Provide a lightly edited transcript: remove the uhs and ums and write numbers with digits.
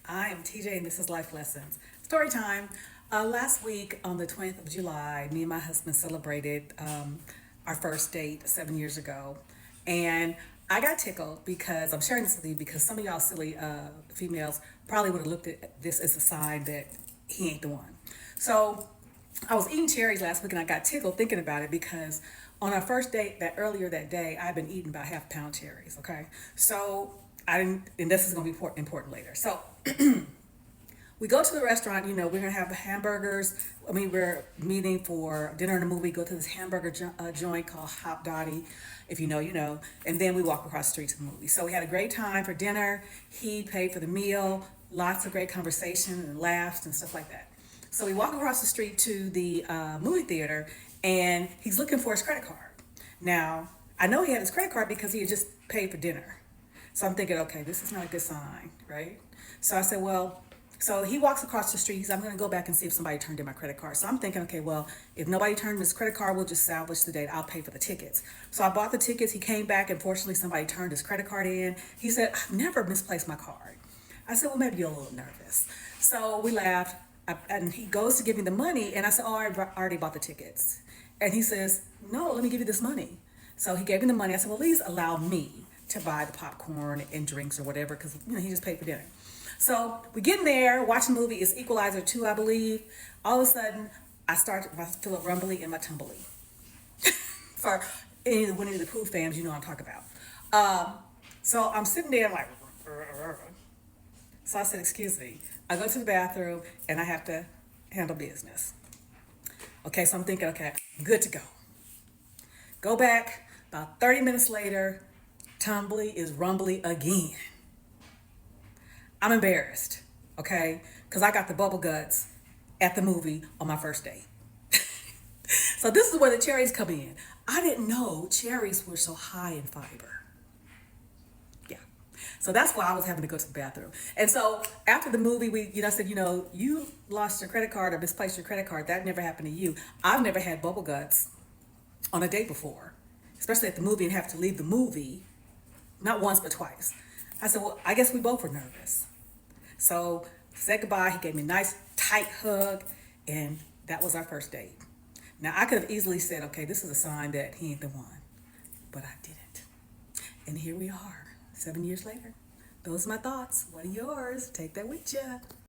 I am TJ and this is Life Lessons. Story time. Last week on the 20th of July, me and my husband celebrated our first date 7 years ago. And I got tickled because I'm sharing this with you because some of y'all silly females probably would have looked at this as a sign that he ain't the one. So I was eating cherries last week and I got tickled thinking about it because on our first date that earlier that day, I've been eating about half a pound cherries. Okay. So I didn't, and this is going to be important later. So we go to the restaurant, we're going to have hamburgers. We're meeting for dinner and a movie, go to this hamburger joint called Hop Dottie. If you know, you know. And then we walk across the street to the movie. So we had a great time for dinner. He paid for the meal, lots of great conversation and laughs and stuff like that. So we walk across the street to the movie theater and he's looking for his credit card. Now, I know he had his credit card because he had just paid for dinner. So I'm thinking, okay, this is not a good sign, right? So I said, well, so he walks across the street. He said, I'm going to go back and see if somebody turned in my credit card. So I'm thinking, okay, well, if nobody turned in his credit card, we'll just salvage the date. I'll pay for the tickets. So I bought the tickets. He came back, and fortunately, somebody turned his credit card in. He said, I've never misplaced my card. I said, well, maybe you're a little nervous. So we laughed, and he goes to give me the money, and I said, oh, I already bought the tickets. And he says, no, let me give you this money. So he gave me the money. I said, well, please allow me to buy the popcorn and drinks or whatever, because he just paid for dinner. So we get in there, watch the movie. It's Equalizer 2, I believe. All of a sudden, I feel a rumbly in my tumbly. For any of the Winnie the Pooh fans, you know what I'm talking about. So I'm sitting there like, so I said, excuse me. I go to the bathroom and I have to handle business. Okay, so I'm thinking, okay, good to go. Go back, about 30 minutes later, tumbly is rumbly again. I'm embarrassed, okay? Because I got the bubble guts at the movie on my first date. So this is where the cherries come in. I didn't know cherries were so high in fiber. Yeah. So that's why I was having to go to the bathroom. And so after the movie, I said, you lost your credit card or misplaced your credit card. That never happened to you. I've never had bubble guts on a date before, especially at the movie and have to leave the movie, not once, but twice. I said, well, I guess we both were nervous. So said goodbye. He gave me a nice tight hug, and that was our first date. Now I could have easily said, okay, this is a sign that he ain't the one, but I didn't. And here we are, 7 years later. Those are my thoughts. What are yours? Take that with you.